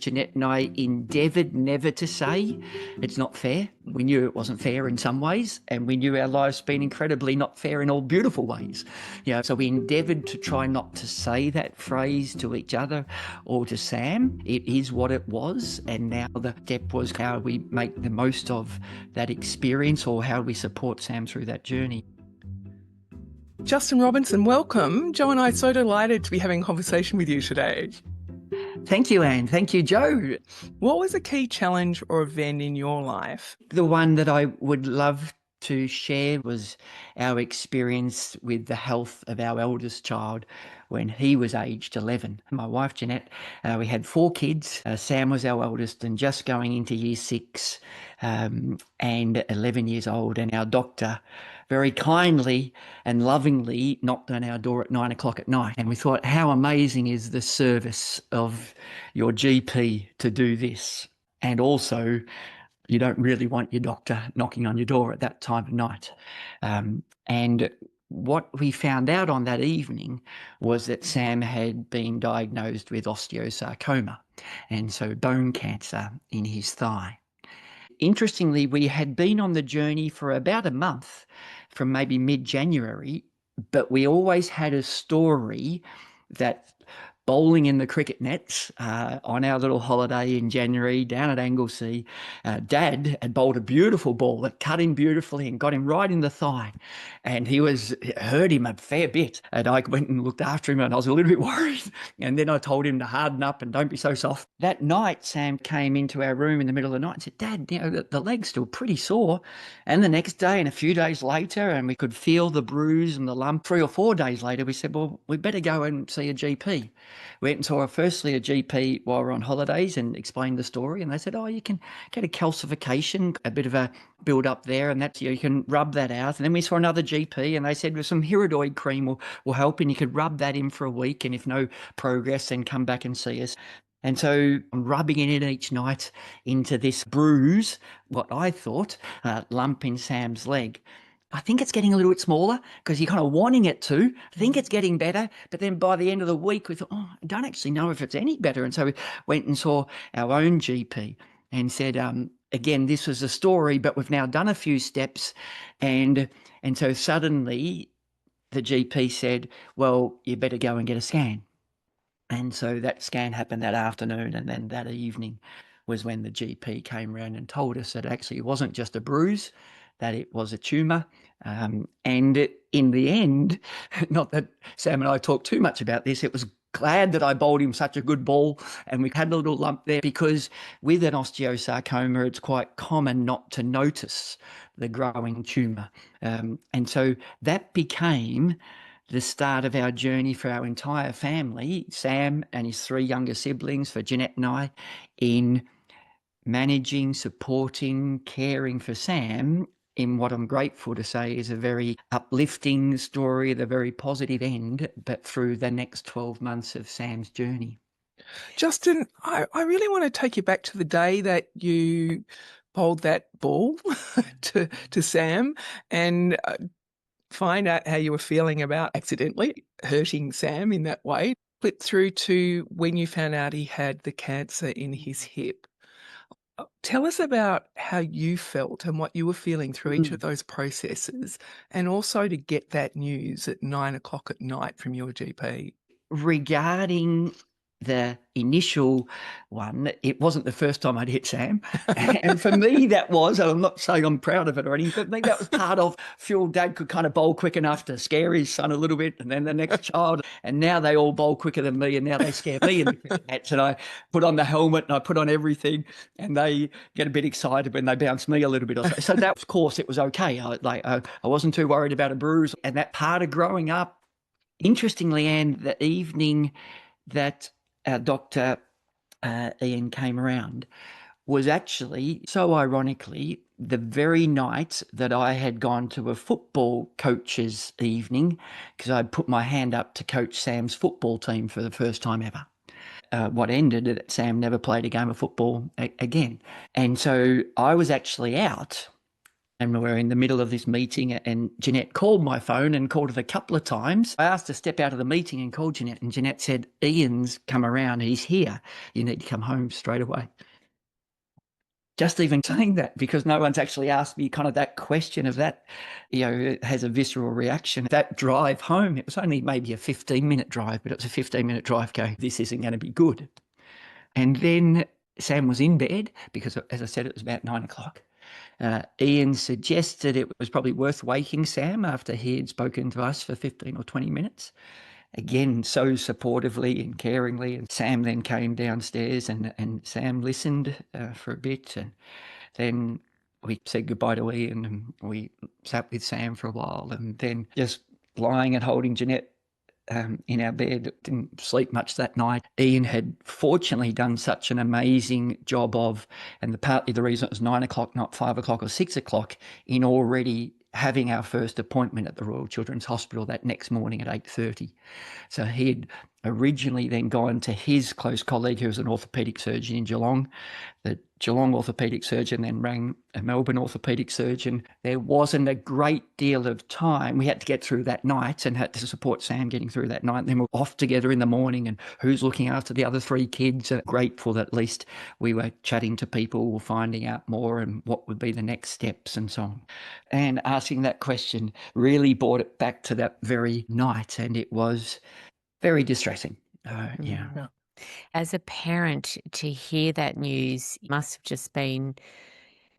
Jeanette and I endeavoured never to say it's not fair. We knew it wasn't fair in some ways, and we knew our lives been incredibly not fair in all beautiful ways. So we endeavoured to try not to say that phrase to each other or to Sam. It is what it was, and now the step was how we make the most of that experience, or how we support Sam through that journey. Justin Robinson, welcome. Joe and I are so delighted to be having a conversation with you today. Thank you, Anne. Thank you, Joe. What was a key challenge or event in your life? The one that I would love to share was our experience with the health of our eldest child when he was aged 11. My wife, Jeanette, we had 4 kids. Sam was our eldest and just going into year 6 and 11 years old. And our doctor very kindly and lovingly knocked on our door at 9 o'clock at night. And we thought, how amazing is the service of your GP to do this? And also, you don't really want your doctor knocking on your door at that time of night. And what we found out on that evening was that Sam had been diagnosed with osteosarcoma, and so bone cancer in his thigh. Interestingly, we had been on the journey for about a month, from maybe mid-January, but we always had a story that bowling in the cricket nets on our little holiday in January down at Anglesea, Dad had bowled a beautiful ball that cut him beautifully and got him right in the thigh. And hurt him a fair bit. And I went and looked after him, and I was a little bit worried. And then I told him to harden up and don't be so soft. That night, Sam came into our room in the middle of the night and said, Dad, the leg's still pretty sore. And the next day and a few days later, and we could feel the bruise and the lump. 3 or 4 days later, we said, well, we better go and see a GP. We went and saw firstly a GP while we were on holidays and explained the story. And they said, you can get a calcification, a bit of a build up there, and that's, you can rub that out. And then we saw another GP and they said, well, some hydroid cream will help, and you could rub that in for a week. And if no progress, then come back and see us. And so I'm rubbing it in each night into this bruise, what I thought, lump in Sam's leg. I think it's getting a little bit smaller because you're kind of wanting it to. I think it's getting better. But then by the end of the week, we thought, I don't actually know if it's any better. And so we went and saw our own GP and said, again, this was a story, but we've now done a few steps. And so suddenly the GP said, well, you better go and get a scan. And so that scan happened that afternoon. And then that evening was when the GP came around and told us that actually it wasn't just a bruise, that it was a tumour. And in the end, not that Sam and I talked too much about this, it was glad that I bowled him such a good ball and we had a little lump there, because with an osteosarcoma, it's quite common not to notice the growing tumour. And so that became the start of our journey for our entire family, Sam and his 3 younger siblings, for Jeanette and I, in managing, supporting, caring for Sam in what I'm grateful to say is a very uplifting story, the very positive end, but through the next 12 months of Sam's journey. Justin, I really want to take you back to the day that you bowled that ball to Sam and find out how you were feeling about accidentally hurting Sam in that way. Flip through to when you found out he had the cancer in his hip. Tell us about how you felt and what you were feeling through each of those processes, and also to get that news at 9 o'clock at night from your GP. Regarding the initial one, it wasn't the first time I'd hit Sam. And for me, that was, and I'm not saying I'm proud of it or anything, but I think that was part of Phil. Dad could kind of bowl quick enough to scare his son a little bit, and then the next child. And now they all bowl quicker than me, and now they scare me in the cricket nets. And I put on the helmet and I put on everything, and they get a bit excited when they bounce me a little bit. So that, of course, it was okay. I wasn't too worried about a bruise. And that part of growing up, interestingly, Anne, the evening that our doctor, Ian, came around was actually, so ironically, the very night that I had gone to a football coach's evening, because I'd put my hand up to coach Sam's football team for the first time ever. What ended that Sam never played a game of football again. And so I was actually out And we were in the middle of this meeting, and Jeanette called my phone and called it a couple of times. I asked her to step out of the meeting and call Jeanette, and Jeanette said, "Ian's come around, he's here. You need to come home straight away." Just even saying that, because no one's actually asked me kind of that question of that, it has a visceral reaction. That drive home, it was only maybe a 15-minute drive, but it was a 15-minute drive going, this isn't going to be good. And then Sam was in bed because, as I said, it was about 9 o'clock. Ian suggested it was probably worth waking Sam after he had spoken to us for 15 or 20 minutes. Again, so supportively and caringly. And Sam then came downstairs, and Sam listened for a bit. And then we said goodbye to Ian, and we sat with Sam for a while. And then just lying and holding Jeanette in our bed, didn't sleep much that night. Ian had fortunately done such an amazing job of, and partly the reason it was 9 o'clock, not 5 o'clock or 6 o'clock, in already having our first appointment at the Royal Children's Hospital that next morning at 8:30. So he had originally then gone to his close colleague, who was an orthopaedic surgeon in Geelong. The Geelong orthopaedic surgeon then rang a Melbourne orthopaedic surgeon. There wasn't a great deal of time. We had to get through that night and had to support Sam getting through that night. And then we're off together in the morning, and who's looking after the other 3 kids. Grateful that at least we were chatting to people, finding out more and what would be the next steps and so on. And asking that question really brought it back to that very night, and it was very distressing. Yeah. As a parent, to hear that news must have just been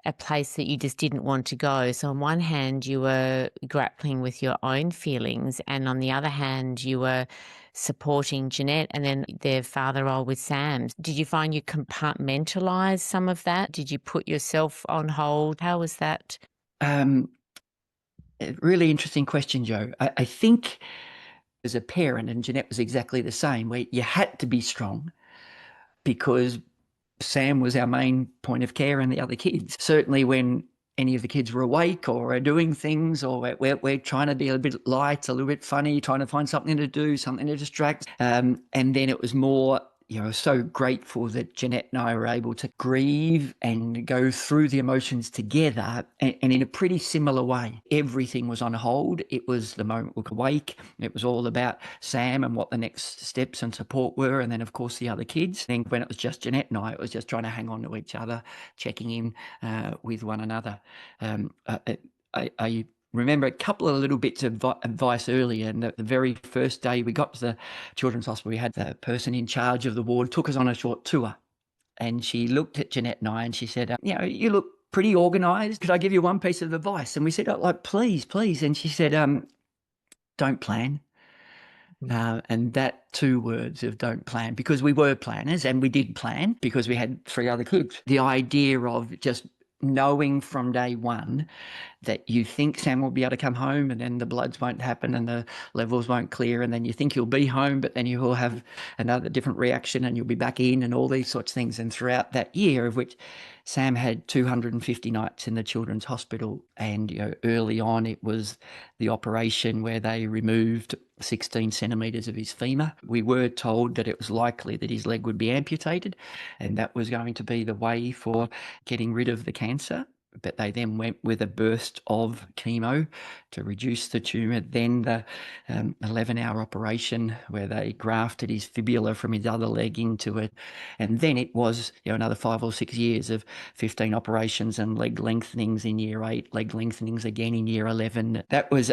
a place that you just didn't want to go. So on one hand, you were grappling with your own feelings, and on the other hand, you were supporting Jeanette and then their father role with Sam. Did you find you compartmentalised some of that? Did you put yourself on hold? How was that? A really interesting question, Jo. I think as a parent, and Jeanette was exactly the same, where you had to be strong because Sam was our main point of care and the other kids. Certainly when any of the kids were awake or are doing things, or we're trying to be a bit light, a little bit funny, trying to find something to do, something to distract. And then it was more, so grateful that Jeanette and I were able to grieve and go through the emotions together, and in a pretty similar way. Everything was on hold. It was the moment we could wake. It was all about Sam and what the next steps and support were, and then of course the other kids. Then when it was just Jeanette and I, it was just trying to hang on to each other, checking in with one another. I remember a couple of little bits of advice earlier, and the very first day we got to the Children's Hospital, we had the person in charge of the ward took us on a short tour, and she looked at Jeanette and I and she said, you look pretty organised. Could I give you one piece of advice? And we said, please. And she said, don't plan. And that 2 words of don't plan, because we were planners and we did plan because we had 3 other kids. The idea of just knowing from day one that you think Sam will be able to come home, and then the bloods won't happen and the levels won't clear, and then you think you'll be home, but then you will have another different reaction and you'll be back in, and all these sorts of things. And throughout that year, of which Sam had 250 nights in the Children's Hospital, and early on it was the operation where they removed 16 centimetres of his femur. We were told that it was likely that his leg would be amputated, and that was going to be the way for getting rid of the cancer. But they then went with a burst of chemo to reduce the tumour, then the 11-hour operation where they grafted his fibula from his other leg into it. And then it was another 5 or 6 years of 15 operations and leg lengthenings in year 8, leg lengthenings again in year 11. That was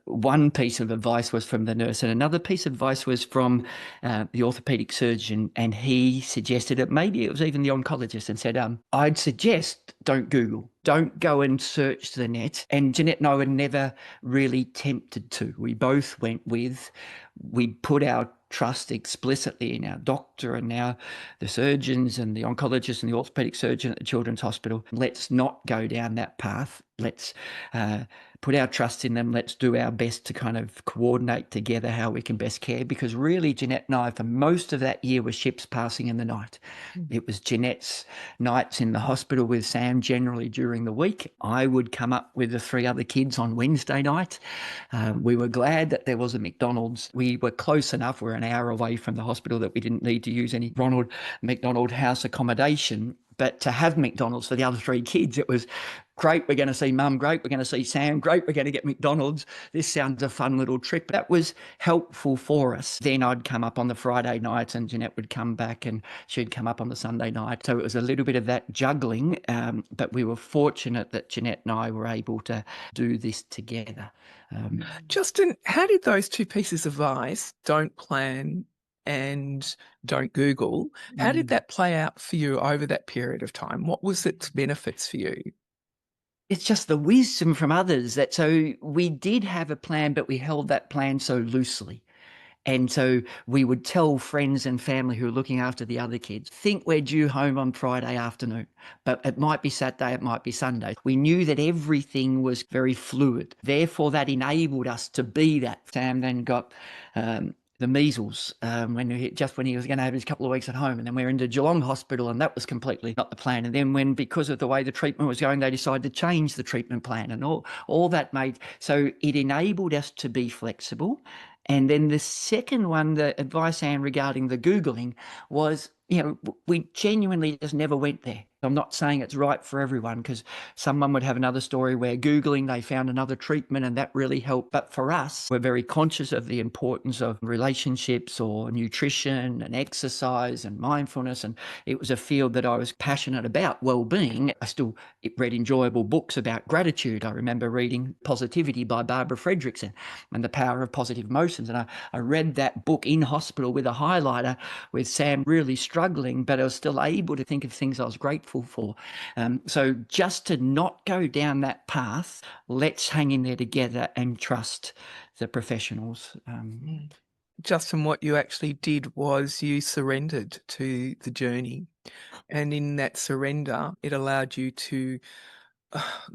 one piece of advice was from the nurse, and another piece of advice was from the orthopaedic surgeon, and he suggested it, maybe it was even the oncologist, and said, I'd suggest don't Google. Don't go and search the net. And Jeanette and I were never really tempted to. We both went with, we put our trust explicitly in our doctor and now the surgeons and the oncologist and the orthopaedic surgeon at the Children's Hospital. Let's not go down that path. Let's put our trust in them. Let's do our best to kind of coordinate together how we can best care, because really Jeanette and I, for most of that year, were ships passing in the night. It was Jeanette's nights in the hospital with Sam generally during the week. I would come up with the 3 other kids on Wednesday night. We were glad that there was a McDonald's. We were close enough, we're an hour away from the hospital, that we didn't need to use any Ronald McDonald house accommodation. But to have McDonald's for the other 3 kids, it was great, we're going to see Mum, great, we're going to see Sam, great, we're going to get McDonald's. This sounds a fun little trip. That was helpful for us. Then I'd come up on the Friday night and Jeanette would come back and she'd come up on the Sunday night. So it was a little bit of that juggling, but we were fortunate that Jeanette and I were able to do this together. Justin, how did those two pieces of advice, don't plan and don't Google, how did that play out for you over that period of time? What was its benefits for you? It's just the wisdom from others that so we did have a plan, but we held that plan so loosely. And so we would tell friends and family who were looking after the other kids, think we're due home on Friday afternoon, but it might be Saturday, it might be Sunday. We knew that everything was very fluid. Therefore, that enabled us to be that. Sam then got the measles when he was going to have his couple of weeks at home, and then we were into Geelong Hospital, and that was completely not the plan. And then when, because of the way the treatment was going, they decided to change the treatment plan, and all that made, so it enabled us to be flexible. And then the second one, the advice, Anne, regarding the Googling was, we genuinely just never went there. I'm not saying it's right for everyone, because someone would have another story where Googling, they found another treatment and that really helped. But for us, we're very conscious of the importance of relationships or nutrition and exercise and mindfulness. And it was a field that I was passionate about, well-being. I still read enjoyable books about gratitude. I remember reading Positivity by Barbara Fredrickson and the Power of Positive Emotions. And I read that book in hospital with a highlighter with Sam really struggling, but I was still able to think of things I was grateful for. So just to not go down that path, let's hang in there together and trust the professionals. Justin, what you actually did was you surrendered to the journey. And in that surrender, it allowed you to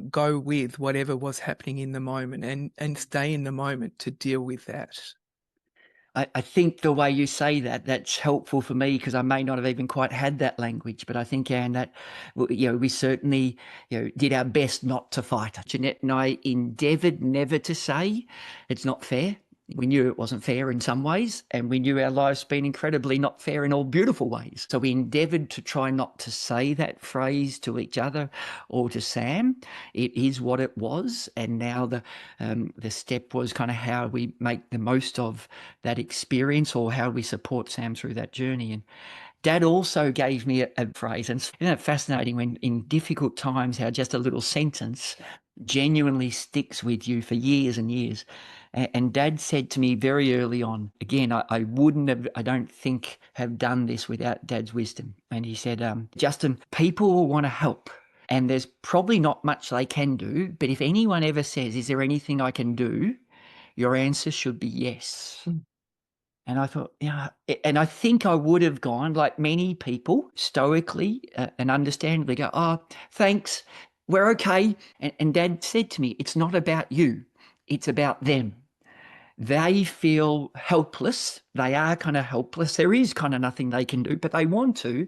go with whatever was happening in the moment and stay in the moment to deal with that. I think the way you say that, that's helpful for me, because I may not have even quite had that language. But I think, Anne, that we certainly did our best not to fight. Jeanette and I endeavoured never to say it's not fair. We knew it wasn't fair in some ways, and we knew our lives been incredibly not fair in all beautiful ways. So we endeavoured to try not to say that phrase to each other or to Sam. It is what it was, and now the step was kind of how we make the most of that experience, or how we support Sam through that journey. And Dad also gave me a phrase, and isn't it fascinating when in difficult times how just a little sentence genuinely sticks with you for years and years. And Dad said to me very early on, again, I wouldn't have, I don't think, have done this without Dad's wisdom. And he said, Justin, people will want to help, and there's probably not much they can do, but if anyone ever says, is there anything I can do? Your answer should be yes. And I thought, and I think I would have gone, like many people, stoically and understandably go, oh, thanks, we're okay. And Dad said to me, it's not about you, it's about them. They feel helpless. They are kind of helpless. There is kind of nothing they can do, but they want to.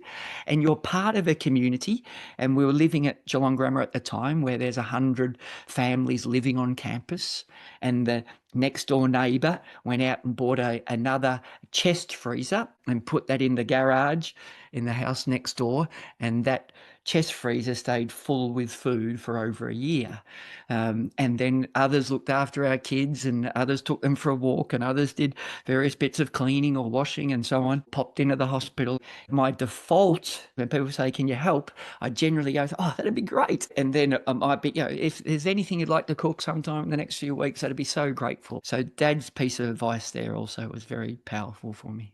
And you're part of a community. And we were living at Geelong Grammar at the time, where there's 100 families living on campus. And the next door neighbour went out and bought another chest freezer and put that in the garage in the house next door. And that chest freezer stayed full with food for over a year. And then others looked after our kids, and others took them for a walk, and others did various bits of cleaning or washing and so on, popped into the hospital. My default, when people say, can you help? I generally go, oh, that'd be great. And then I might be, if there's anything you'd like to cook sometime in the next few weeks, I'd be so grateful. So Dad's piece of advice there also was very powerful for me.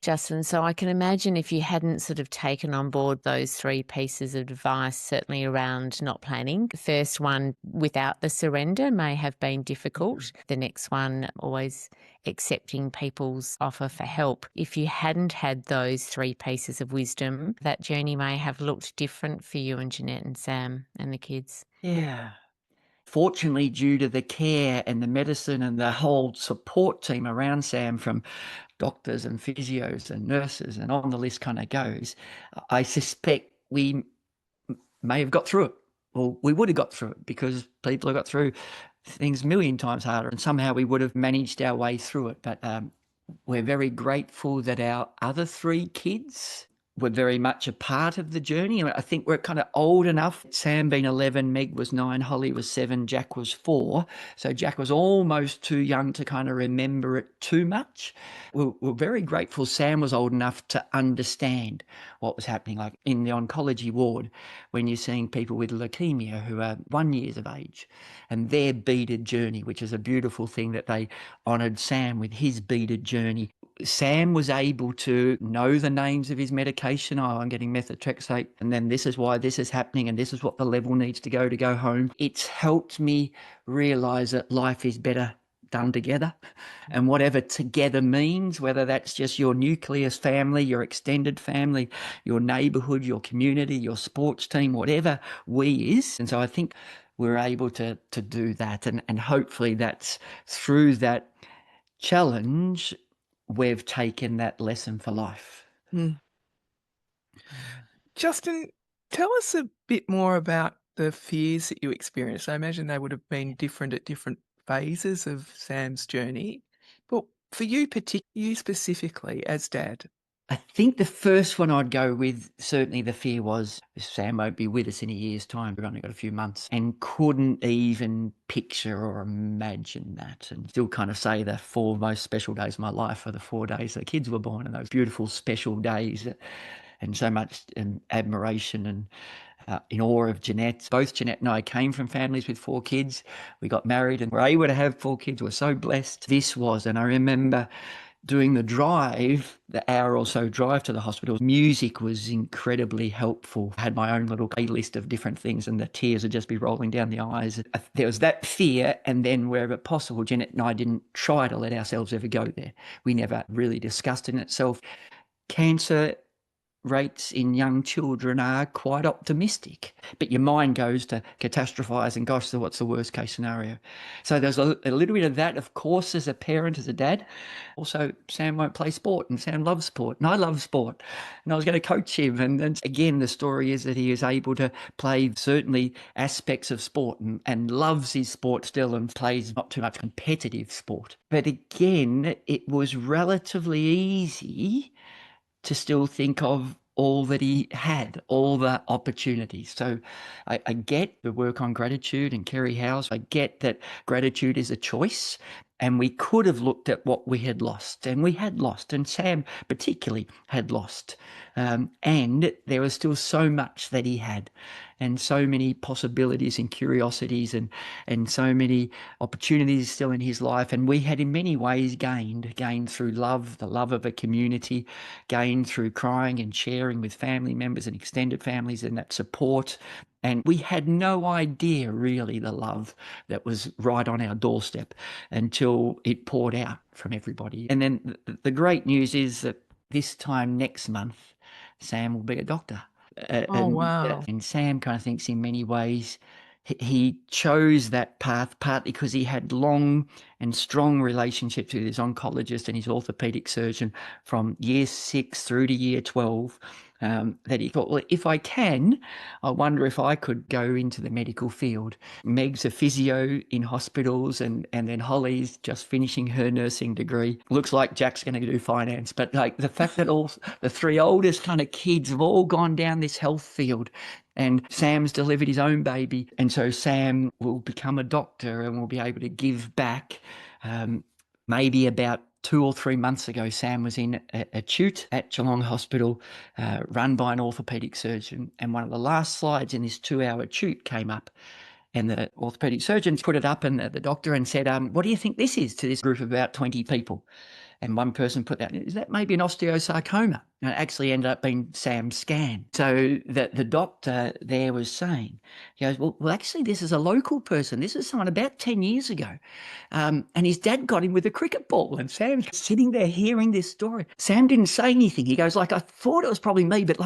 Justin, so I can imagine if you hadn't sort of taken on board those three pieces of advice, certainly around not planning. The first one, without the surrender, may have been difficult. The next one, always accepting people's offer for help. If you hadn't had those three pieces of wisdom, that journey may have looked different for you and Jeanette and Sam and the kids. Yeah. Fortunately, due to the care and the medicine and the whole support team around Sam, from doctors and physios and nurses, and on the list kind of goes, I suspect we may have got through it, or we would have got through it, because people have got through things a million times harder, and somehow we would have managed our way through it. But we're very grateful that our other three kids were very much a part of the journey. I think we're kind of old enough. Sam being 11, Meg was 9, Holly was 7, Jack was 4. So Jack was almost too young to kind of remember it too much. We're very grateful Sam was old enough to understand what was happening. Like in the oncology ward, when you're seeing people with leukemia who are 1 year of age and their beaded journey, which is a beautiful thing that they honoured Sam with his beaded journey. Sam was able to know the names of his medication. Oh, I'm getting methotrexate, and then this is why this is happening, and this is what the level needs to go home. It's helped me realise that life is better done together, and whatever together means, whether that's just your nucleus family, your extended family, your neighbourhood, your community, your sports team, whatever we is. And so I think we're able to do that, and hopefully that's through that challenge we've taken that lesson for life. Justin, tell us a bit more about the fears that you experienced. I imagine they would have been different at different phases of Sam's journey. But for you, you specifically as dad. I think the first one I'd go with, certainly the fear was Sam won't be with us in a year's time. We've only got a few months, and couldn't even picture or imagine that. And still kind of say the 4 most special days of my life are the 4 days the kids were born, and those beautiful special days, and so much admiration and in awe of Jeanette. Both Jeanette and I came from families with 4 kids. We got married and were able to have 4 kids. We're so blessed. This was, and I remember doing the drive, the hour or so drive to the hospital, music was incredibly helpful. I had my own little playlist of different things, and the tears would just be rolling down the eyes. There was that fear, and then wherever possible, Jeanette and I didn't try to let ourselves ever go there. We never really discussed it in itself. Cancer rates in young children are quite optimistic, but your mind goes to catastrophise and gosh, so what's the worst case scenario? So there's a little bit of that, of course, as a parent, as a dad. Also, Sam won't play sport, and Sam loves sport, and I love sport, and I was going to coach him. And again, the story is that he is able to play certainly aspects of sport and loves his sport still, and plays not too much competitive sport. But again, it was relatively easy to still think of all that he had, all the opportunities. So I get the work on gratitude and Kerry House. I get that gratitude is a choice, and we could have looked at what we had lost, and we had lost, and Sam particularly had lost. And there was still so much that he had, and so many possibilities and curiosities, and so many opportunities still in his life. And we had in many ways gained through love, the love of a community, gained through crying and sharing with family members and extended families, and that support. And we had no idea really the love that was right on our doorstep until it poured out from everybody. And then the great news is that this time next month, Sam will be a doctor. Wow. And Sam kind of thinks in many ways he chose that path partly because he had long and strong relationships with his oncologist and his orthopaedic surgeon from year 6 through to year 12. That he thought, well, if I can, I wonder if I could go into the medical field. Meg's a physio in hospitals, and then Holly's just finishing her nursing degree. Looks like Jack's going to do finance, but like the fact that all the 3 oldest kind of kids have all gone down this health field, and Sam's delivered his own baby, and so Sam will become a doctor and will be able to give back. Maybe about 2 or 3 months ago, Sam was in a tute at Geelong Hospital, run by an orthopaedic surgeon, and one of the last slides in this 2-hour tute came up, and the orthopaedic surgeon put it up, and the doctor, and said, what do you think this is, to this group of about 20 people? And one person put that, is that maybe an osteosarcoma? And it actually ended up being Sam's scan. So that the doctor there was saying, he goes, well, actually, this is a local person. This is someone about 10 years ago. And his dad got him with a cricket ball. And Sam's sitting there hearing this story. Sam didn't say anything. He goes, like, I thought it was probably me, but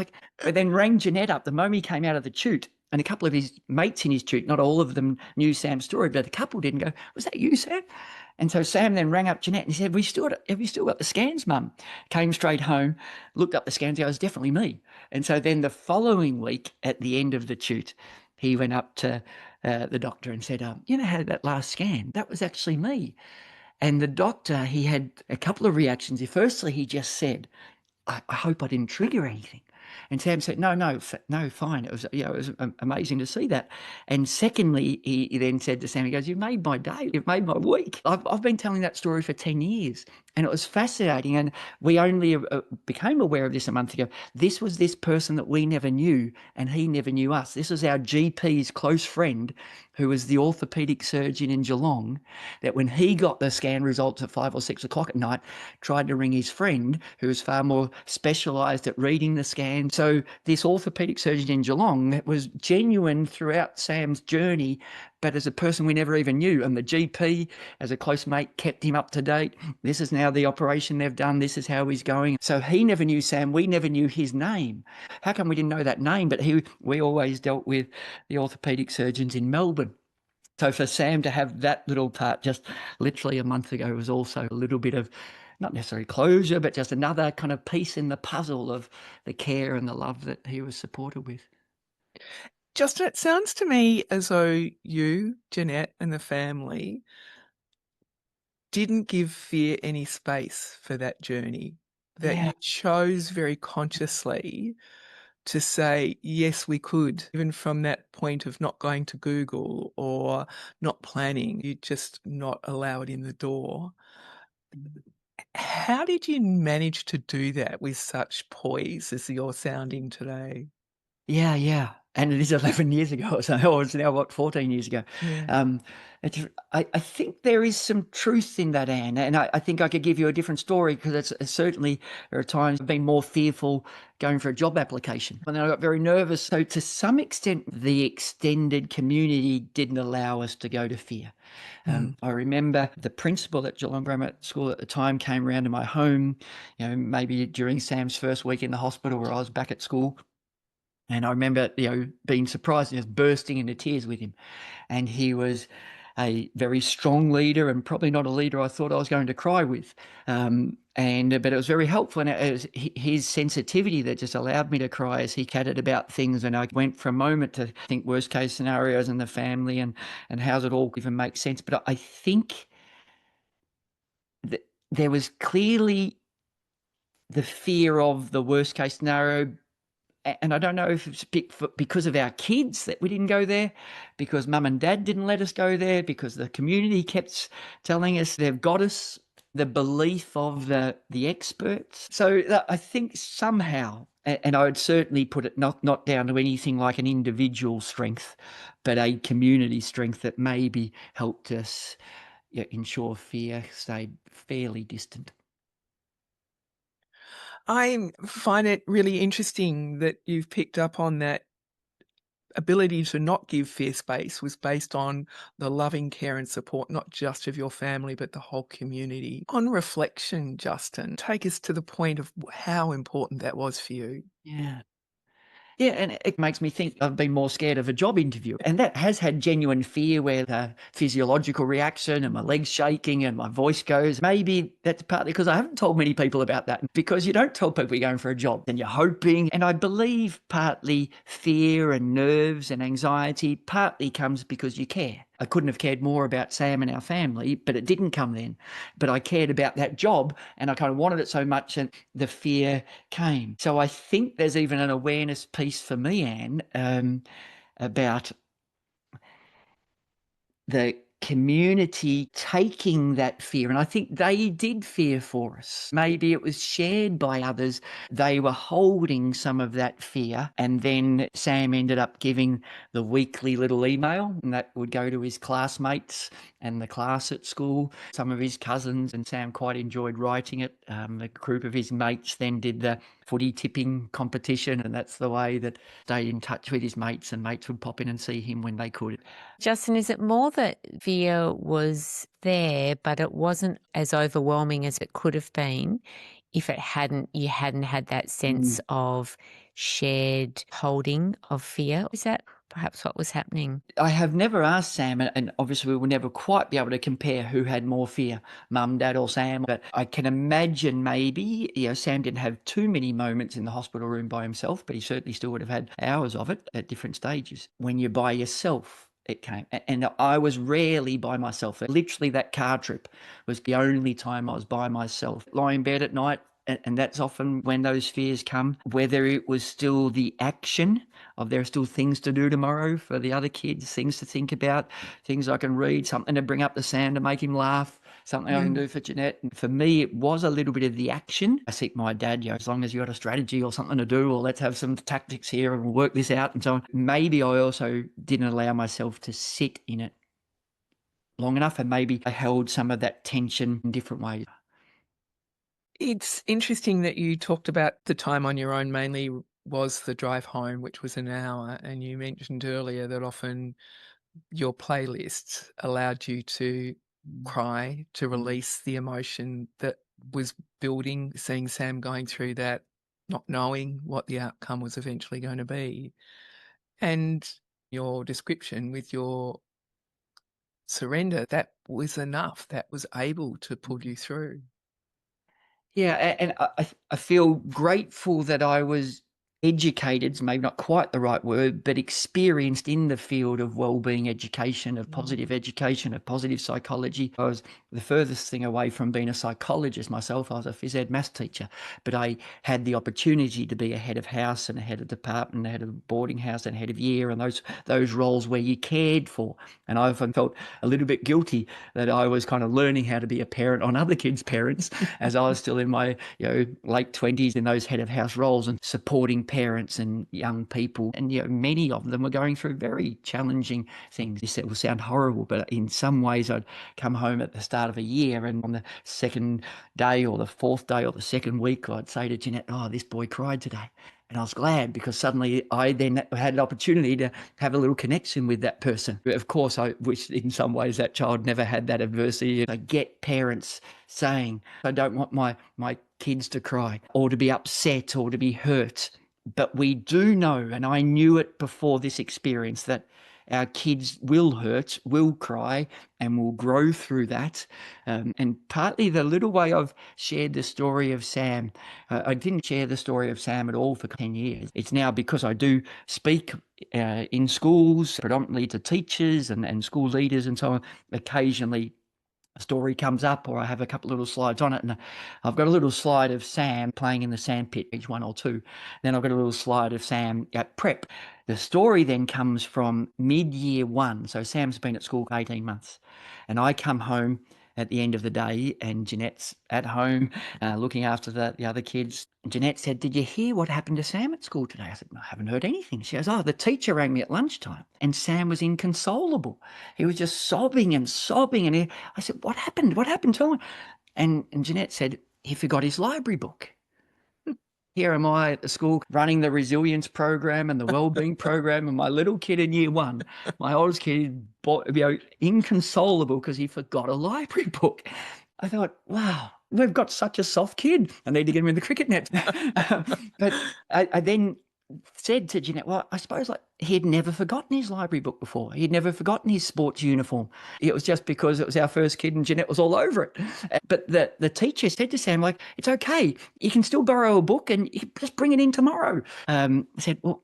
then rang Jeanette up the moment he came out of the tute. And a couple of his mates in his tute, not all of them knew Sam's story, but a couple didn't, go, was that you, Sam? And so Sam then rang up Jeanette and he said, have you still got the scans, Mum? Came straight home, looked up the scans, it was definitely me. And so then the following week at the end of the tute, he went up to the doctor and said, you know, had that last scan? That was actually me. And the doctor, he had a couple of reactions. Firstly, he just said, I hope I didn't trigger anything. And Sam said, no, fine. It was, it was amazing to see that. And secondly, he then said to Sam, he goes, "You made my day. You've made my week." I've been telling that story for 10 years. And it was fascinating. And we only became aware of this a month ago. This was this person that we never knew, and he never knew us. This was our GP's close friend, who was the orthopaedic surgeon in Geelong, that when he got the scan results at 5 or 6 o'clock at night, tried to ring his friend, who was far more specialised at reading the scan. So this orthopaedic surgeon in Geelong was genuine throughout Sam's journey, but as a person we never even knew. And the GP, as a close mate, kept him up to date. This is now the operation they've done. This is how he's going. So he never knew Sam. We never knew his name. How come we didn't know that name? But we always dealt with the orthopaedic surgeons in Melbourne. So for Sam to have that little part just literally a month ago was also a little bit of, not necessarily closure, but just another kind of piece in the puzzle of the care and the love that he was supported with. Justin, it sounds to me as though you, Jeanette, and the family didn't give fear any space for that journey, that Yeah. you chose very consciously to say, yes, we could, even from that point of not going to Google or not planning, you just not allow it in the door. How did you manage to do that with such poise as you're sounding today? Yeah. And it is 11 years ago or so, or it's now, 14 years ago. Yeah. I think there is some truth in that, Anne, and I think I could give you a different story, because it's certainly, there are times I've been more fearful going for a job application, and then I got very nervous. So to some extent, the extended community didn't allow us to go to fear. I remember the principal at Geelong Grammar School at the time came around to my home, maybe during Sam's first week in the hospital where I was back at school. And I remember, being surprised and just bursting into tears with him. And he was a very strong leader, and probably not a leader I thought I was going to cry with. But it was very helpful, and it was his sensitivity that just allowed me to cry as he chatted about things. And I went for a moment to think worst case scenarios and the family and how's it all even make sense. But I think that there was clearly the fear of the worst case scenario. And I don't know if it's because of our kids that we didn't go there, because mum and dad didn't let us go there, because the community kept telling us they've got us, the belief of the experts. So I think somehow, and I would certainly put it not down to anything like an individual strength, but a community strength that maybe helped us ensure fear stayed fairly distant. I find it really interesting that you've picked up on that ability to not give fear space was based on the loving care and support, not just of your family, but the whole community. On reflection, Justin, take us to the point of how important that was for you. Yeah, and it makes me think I've been more scared of a job interview. And that has had genuine fear, where the physiological reaction and my legs shaking and my voice goes. Maybe that's partly because I haven't told many people about that, because you don't tell people you're going for a job and you're hoping. And I believe partly fear and nerves and anxiety partly comes because you care. I couldn't have cared more about Sam and our family, but it didn't come then. But I cared about that job, and I kind of wanted it so much, and the fear came. So I think there's even an awareness piece for me, Anne, about the community taking that fear. And I think they did fear for us. Maybe it was shared by others. They were holding some of that fear. And then Sam ended up giving the weekly little email, and that would go to his classmates and the class at school, some of his cousins, and Sam quite enjoyed writing it. A group of his mates then did the footy tipping competition, and that's the way that stayed in touch with his mates, and mates would pop in and see him when they could. Justin, is it more that fear was there, but it wasn't as overwhelming as it could have been if you hadn't had that sense of shared holding of fear? Is that perhaps what was happening? I have never asked Sam, and obviously we will never quite be able to compare who had more fear, mum, dad or Sam, but I can imagine maybe, Sam didn't have too many moments in the hospital room by himself, but he certainly still would have had hours of it at different stages. When you're by yourself, it came. And I was rarely by myself. Literally that car trip was the only time I was by myself. Lie in bed at night, And that's often when those fears come, whether it was still the action of there are still things to do tomorrow for the other kids, things to think about, things I can read, something to bring up the Sam to make him laugh, something I can do for Jeanette. And for me, it was a little bit of the action. I think my dad, as long as you got a strategy or something to do, or let's have some tactics here and we'll work this out and so on. Maybe I also didn't allow myself to sit in it long enough, and maybe I held some of that tension in different ways. It's interesting that you talked about the time on your own mainly was the drive home, which was an hour, and you mentioned earlier that often your playlists allowed you to cry, to release the emotion that was building, seeing Sam going through that, not knowing what the outcome was eventually going to be. And your description with your surrender, that was enough, that was able to pull you through. Yeah, and I feel grateful that I was educated, maybe not quite the right word, but experienced in the field of wellbeing education, of positive education, of positive psychology. I was the furthest thing away from being a psychologist myself. I was a phys ed maths teacher, but I had the opportunity to be a head of house and a head of department, a head of boarding house and head of year, and those roles where you cared for. And I often felt a little bit guilty that I was kind of learning how to be a parent on other kids' parents as I was still in my late 20s in those head of house roles and supporting parents and young people. And many of them were going through very challenging things. This will sound horrible, but in some ways I'd come home at the start of a year, and on the second day or the fourth day or the second week, I'd say to Jeanette, "Oh, this boy cried today." And I was glad, because suddenly I then had an opportunity to have a little connection with that person. Of course, I wish in some ways that child never had that adversity. I get parents saying, "I don't want my kids to cry or to be upset or to be hurt." But we do know, and I knew it before this experience, that our kids will hurt, will cry, and will grow through that. And partly the little way I've shared the story of Sam, I didn't share the story of Sam at all for 10 years. It's now because I do speak in schools, predominantly to teachers and school leaders and so on. Occasionally a story comes up, or I have a couple of little slides on it, and I've got a little slide of Sam playing in the sandpit, age 1 or 2. Then I've got a little slide of Sam at prep. The story then comes from mid-year 1. So Sam's been at school for 18 months. And I come home at the end of the day, and Jeanette's at home looking after the other kids. Jeanette said, "Did you hear what happened to Sam at school today?" I said, "I haven't heard anything." She goes, "Oh, the teacher rang me at lunchtime, and Sam was inconsolable. He was just sobbing and sobbing." And I said, "What happened? What happened to him?" And Jeanette said, "He forgot his library book." Here am I at the school running the resilience program and the wellbeing program, and my little kid in year 1, my oldest kid, inconsolable because he forgot a library book. I thought, wow, we've got such a soft kid. I need to get him in the cricket net. But I then said to Jeanette, well, I suppose he'd never forgotten his library book before. He'd never forgotten his sports uniform. It was just because it was our first kid and Jeanette was all over it. But the teacher said to Sam, "It's okay. You can still borrow a book and you just bring it in tomorrow." I said, "Well,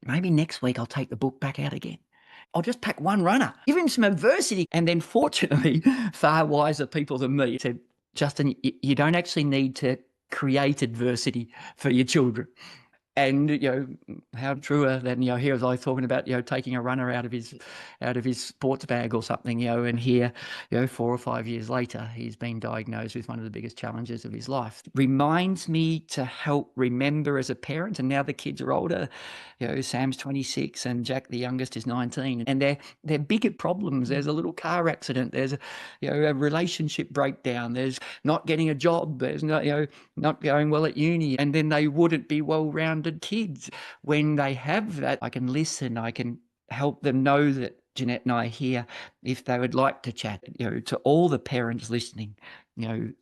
maybe next week I'll take the book back out again. I'll just pack one runner, give him some adversity." And then fortunately, far wiser people than me said, "Justin, you don't actually need to create adversity for your children." And how truer than here was I talking about taking a runner out of his sports bag or something, and here 4 or 5 years later he's been diagnosed with one of the biggest challenges of his life. Reminds me to help remember as a parent, and now the kids are older, Sam's 26 and Jack the youngest is 19, and they're bigger problems. There's a little car accident, there's a relationship breakdown, there's not getting a job, there's not going well at uni, and then they wouldn't be well-rounded kids. When they have that, I can listen, I can help them know that Jeanette and I are here if they would like to chat. To all the parents listening,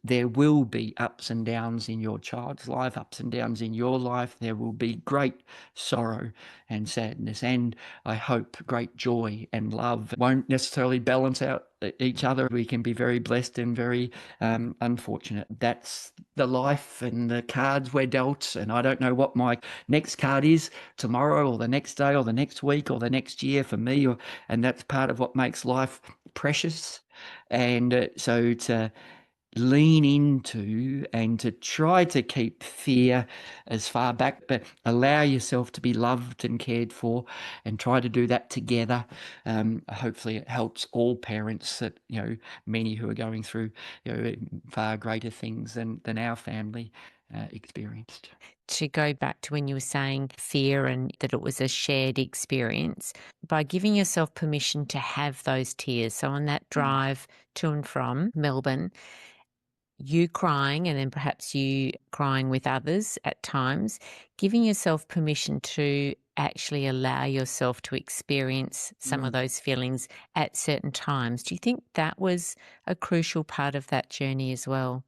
there will be ups and downs in your child's life, ups and downs in your life. There will be great sorrow and sadness, and I hope great joy and love. Won't necessarily balance out each other. We can be very blessed and very unfortunate. That's the life and the cards we're dealt, and I don't know what my next card is tomorrow or the next day or the next week or the next year for me, and that's part of what makes life precious. And so to lean into and to try to keep fear as far back, but allow yourself to be loved and cared for, and try to do that together. Hopefully it helps all parents that, many who are going through, far greater things than our family experienced. To go back to when you were saying fear and that it was a shared experience, by giving yourself permission to have those tears. So on that drive to and from Melbourne, you crying and then perhaps you crying with others at times, giving yourself permission to actually allow yourself to experience some of those feelings at certain times. Do you think that was a crucial part of that journey as well?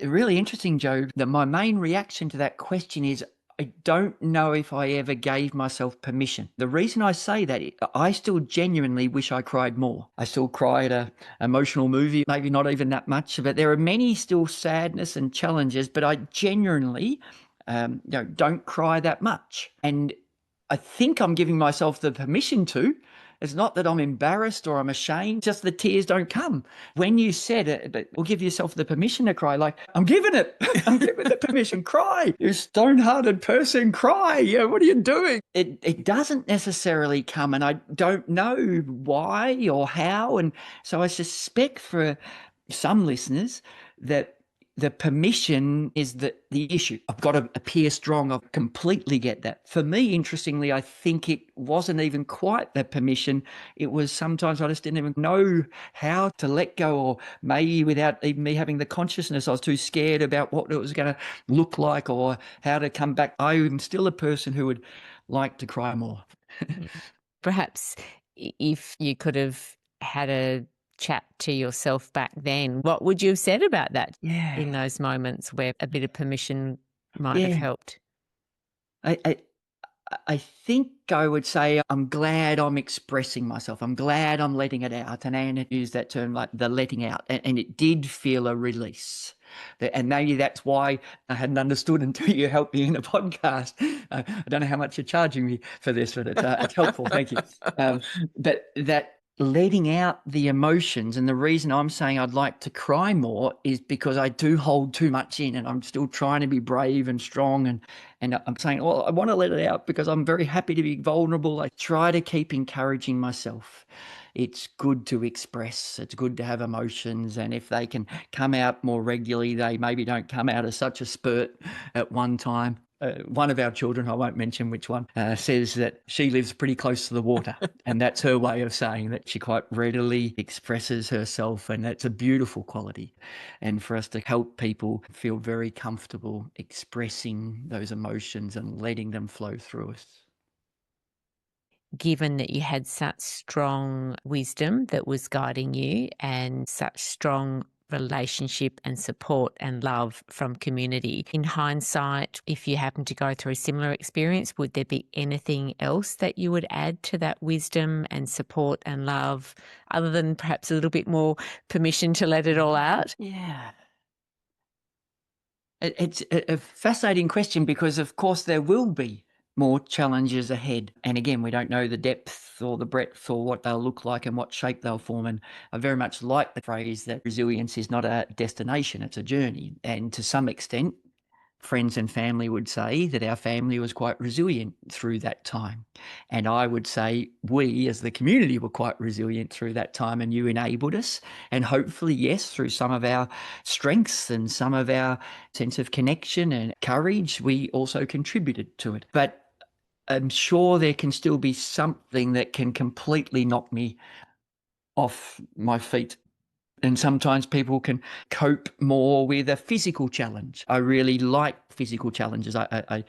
Really interesting, Joe, that my main reaction to that question is I don't know if I ever gave myself permission. The reason I say that, I still genuinely wish I cried more. I still cry at an emotional movie, maybe not even that much, but there are many still sadness and challenges, but I genuinely don't cry that much. And I think I'm giving myself the permission to. It's not that I'm embarrassed or I'm ashamed, just the tears don't come. When you said it, but will give yourself the permission to cry, like, I'm giving it. I'm giving the permission, cry. You stone-hearted person, cry. Yeah, what are you doing? It doesn't necessarily come, and I don't know why or how. And so I suspect for some listeners that the permission is the issue. I've got to appear strong. I completely get that. For me, interestingly, I think it wasn't even quite the permission. It was sometimes I just didn't even know how to let go, or maybe without even me having the consciousness, I was too scared about what it was going to look like or how to come back. I am still a person who would like to cry more. Perhaps if you could have had a chat to yourself back then, what would you have said about that in those moments where a bit of permission might have helped? I think I would say I'm glad I'm expressing myself. I'm glad I'm letting it out. And Anna used that term, like the letting out. And it did feel a release. And maybe that's why I hadn't understood until you helped me in a podcast. I don't know how much you're charging me for this, but it's helpful. Thank you. But that letting out the emotions, and the reason I'm saying I'd like to cry more is because I do hold too much in, and I'm still trying to be brave and strong, and I'm saying, well, I want to let it out because I'm very happy to be vulnerable. I try to keep encouraging myself. It's good to express. It's good to have emotions, and if they can come out more regularly, they maybe don't come out as such a spurt at one time. One of our children, I won't mention which one, says that she lives pretty close to the water. And that's her way of saying that she quite readily expresses herself. And that's a beautiful quality. And for us to help people feel very comfortable expressing those emotions and letting them flow through us. Given that you had such strong wisdom that was guiding you and such strong relationship and support and love from community, in hindsight, if you happen to go through a similar experience, would there be anything else that you would add to that wisdom and support and love, other than perhaps a little bit more permission to let it all out? Yeah. It's a fascinating question because, of course, there will be more challenges ahead. And again, we don't know the depth or the breadth or what they'll look like and what shape they'll form. And I very much like the phrase that resilience is not a destination, it's a journey. And to some extent, friends and family would say that our family was quite resilient through that time. And I would say we as the community were quite resilient through that time, and you enabled us. And hopefully, yes, through some of our strengths and some of our sense of connection and courage, we also contributed to it. But I'm sure there can still be something that can completely knock me off my feet. And sometimes people can cope more with a physical challenge. I really like physical challenges. I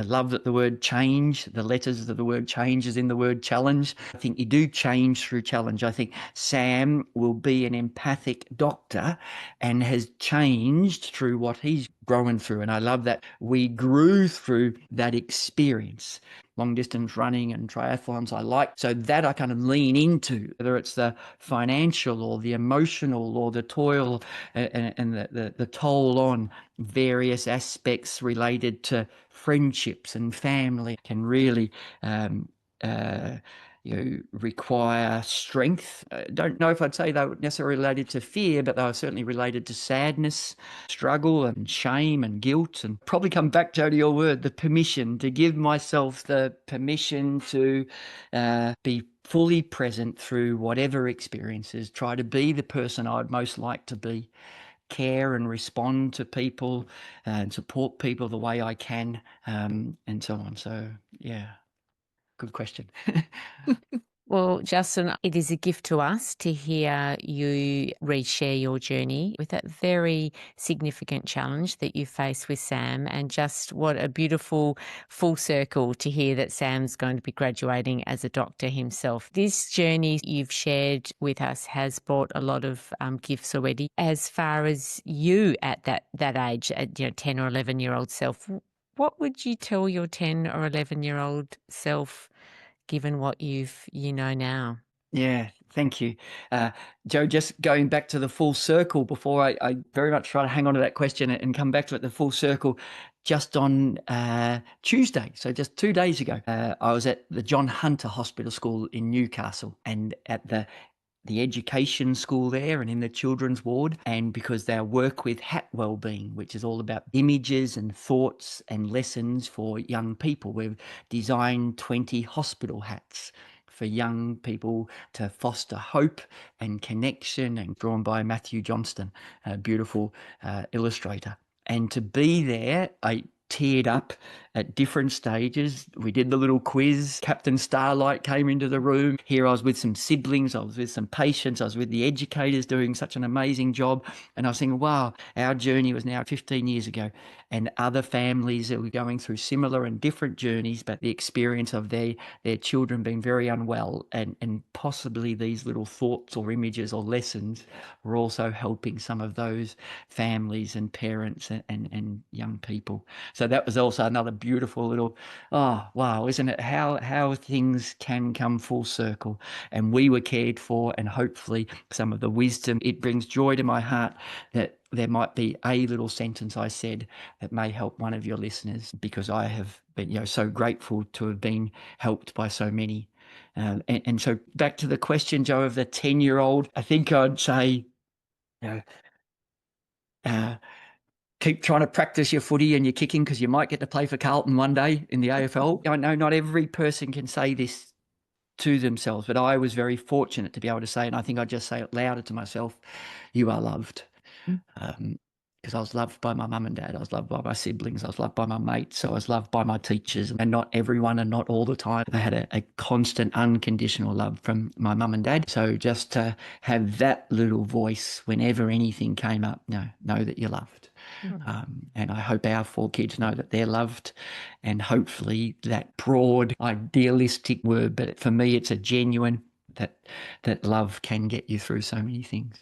love that the word change, the letters of the word change is in the word challenge. I think you do change through challenge. I think Sam will be an empathic doctor and has changed through what he's grown through. And I love that we grew through that experience. Long distance running and triathlons I like. So that I kind of lean into, whether it's the financial or the emotional or the toil and the toll on various aspects related to friendships and family can really require strength. I don't know if I'd say they were necessarily related to fear, but they were certainly related to sadness, struggle and shame and guilt. And probably come back, Joe, to your word, the permission, to give myself the permission to be fully present through whatever experiences, try to be the person I'd most like to be, care and respond to people and support people the way I can, and so on. So, yeah, good question. Well, Justin, it is a gift to us to hear you reshare your journey with that very significant challenge that you face with Sam, and just what a beautiful full circle to hear that Sam's going to be graduating as a doctor himself. This journey you've shared with us has brought a lot of gifts already. As far as you at that age, at 10 or 11-year-old self, what would you tell your 10 or 11-year-old self, given what you know now? Yeah, thank you. Joe, just going back to the full circle before I very much try to hang on to that question and come back to it, the full circle. Just on Tuesday, so just 2 days ago, I was at the John Hunter Hospital School in Newcastle, and at the education school there and in the children's ward, and because they work with hat wellbeing, which is all about images and thoughts and lessons for young people. We've designed 20 hospital hats for young people to foster hope and connection, and drawn by Matthew Johnston, a beautiful illustrator. And to be there, I teared up at different stages. We did the little quiz. Captain Starlight came into the room. Here I was with some siblings, I was with some patients, I was with the educators doing such an amazing job. And I was thinking, wow, our journey was now 15 years ago. And other families that were going through similar and different journeys, but the experience of their children being very unwell, and possibly these little thoughts or images or lessons were also helping some of those families and parents and young people. So that was also another beautiful little, oh, wow, isn't it how things can come full circle. And we were cared for, and hopefully some of the wisdom, it brings joy to my heart that there might be a little sentence I said that may help one of your listeners, because I have been so grateful to have been helped by so many. And so back to the question, Joe, of the 10-year-old, I think I'd say, keep trying to practice your footy and your kicking, because you might get to play for Carlton one day in the AFL. I know not every person can say this to themselves, but I was very fortunate to be able to say, and I think I just say it louder to myself, you are loved. Because I was loved by my mum and dad, I was loved by my siblings, I was loved by my mates, I was loved by my teachers, and not everyone and not all the time. I had a constant unconditional love from my mum and dad. So just to have that little voice whenever anything came up, know that you're loved. And I hope our 4 kids know that they're loved, and hopefully that broad idealistic word, but for me it's a genuine, that love can get you through so many things.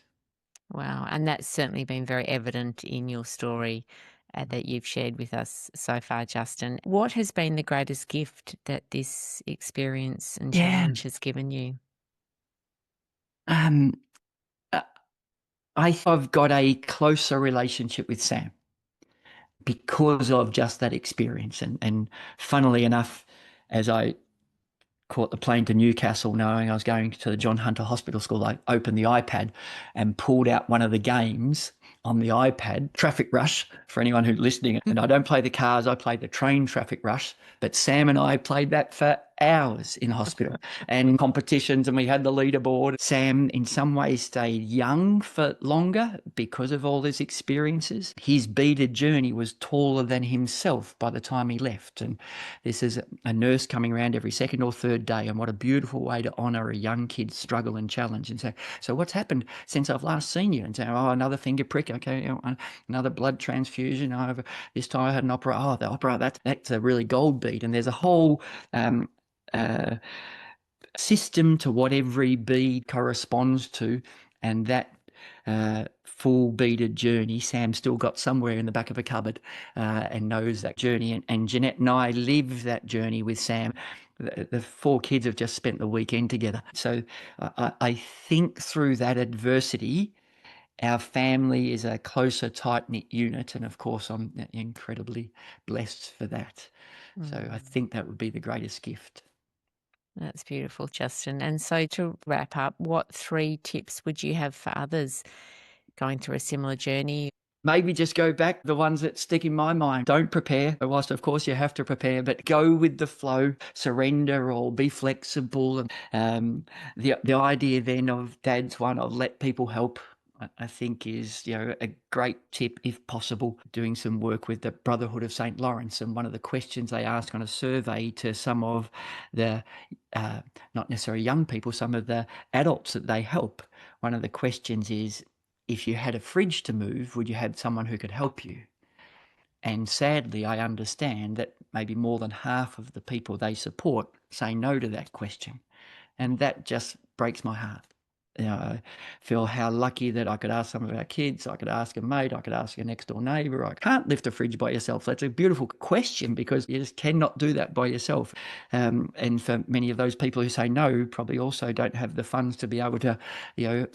Wow. And that's certainly been very evident in your story that you've shared with us so far, Justin. What has been the greatest gift that this experience and challenge has given you? I've got a closer relationship with Sam because of just that experience. And funnily enough, as I caught the plane to Newcastle knowing I was going to the John Hunter Hospital School, I opened the iPad and pulled out one of the games on the iPad, Traffic Rush, for anyone who's listening. And I don't play the cars, I play the train Traffic Rush. But Sam and I played that for hours in hospital and competitions, and we had the leaderboard. Sam in some ways stayed young for longer because of all his experiences. His beaded journey was taller than himself by the time he left. And this is a nurse coming around every second or third day, and what a beautiful way to honour a young kid's struggle and challenge, and say, so what's happened since I've last seen you? And say, oh, another finger prick, okay, another blood transfusion, this time I had an opera, the opera, that's a really gold bead. And there's a whole system to what every bead corresponds to, and that full beaded journey, Sam still got somewhere in the back of a cupboard and knows that journey. And Jeanette and I live that journey with Sam. The 4 kids have just spent the weekend together. So I think through that adversity, our family is a closer, tight-knit unit. And of course, I'm incredibly blessed for that. So I think that would be the greatest gift. That's beautiful, Justin. And so to wrap up, what 3 tips would you have for others going through a similar journey? Maybe just go back, the ones that stick in my mind. Don't prepare, whilst of course you have to prepare, but go with the flow, surrender or be flexible. And the idea then of Dad's one of let people help, I think is, a great tip if possible. Doing some work with the Brotherhood of St. Lawrence, and one of the questions they ask on a survey to some of the, not necessarily young people, some of the adults that they help, one of the questions is, if you had a fridge to move, would you have someone who could help you? And sadly, I understand that maybe more than half of the people they support say no to that question. And that just breaks my heart. I feel how lucky that I could ask some of our kids, I could ask a mate, I could ask a next door neighbour. I can't lift a fridge by yourself. That's a beautiful question, because you just cannot do that by yourself. And for many of those people who say no, probably also don't have the funds to be able to,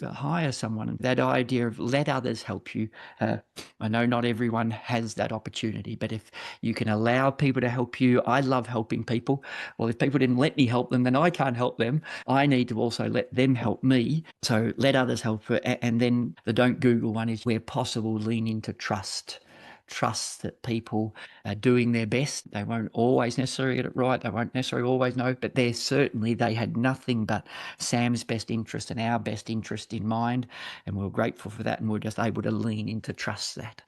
hire someone. And that idea of let others help you. I know not everyone has that opportunity, but if you can allow people to help you, I love helping people. Well, if people didn't let me help them, then I can't help them. I need to also let them help me. So let others help. And then the don't Google one is, where possible, lean into trust. Trust that people are doing their best. They won't always necessarily get it right. They won't necessarily always know, but they had nothing but Sam's best interest and our best interest in mind. And we're grateful for that. And we're just able to lean into trust that.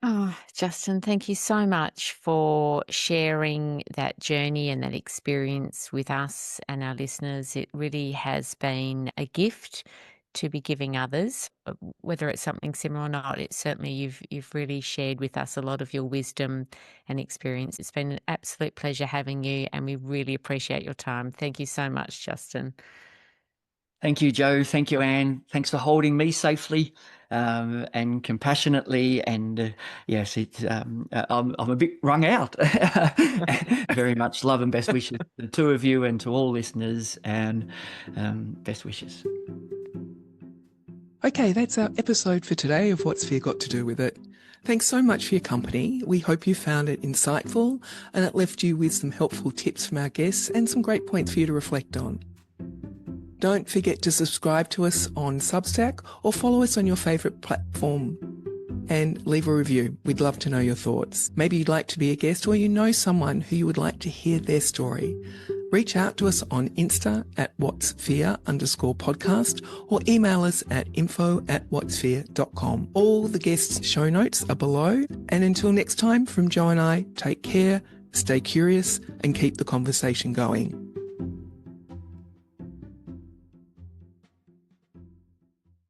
Oh, Justin, thank you so much for sharing that journey and that experience with us and our listeners. It really has been a gift to be giving others, whether it's something similar or not. It's certainly you've really shared with us a lot of your wisdom and experience. It's been an absolute pleasure having you, and we really appreciate your time. Thank you so much, Justin. Thank you, Joe. Thank you, Anne. Thanks for holding me safely and compassionately. And yes, I'm a bit wrung out. Very much love and best wishes to the two of you and to all listeners, and best wishes. Okay, that's our episode for today of What's Fear Got to Do with It. Thanks so much for your company. We hope you found it insightful and it left you with some helpful tips from our guests and some great points for you to reflect on. Don't forget to subscribe to us on Substack or follow us on your favourite platform and leave a review. We'd love to know your thoughts. Maybe you'd like to be a guest, or you know someone who you would like to hear their story. Reach out to us on Insta at whatsfear_podcast or email us at info@whatsfear.com. All the guests' show notes are below. And until next time, from Joe and I, take care, stay curious and keep the conversation going.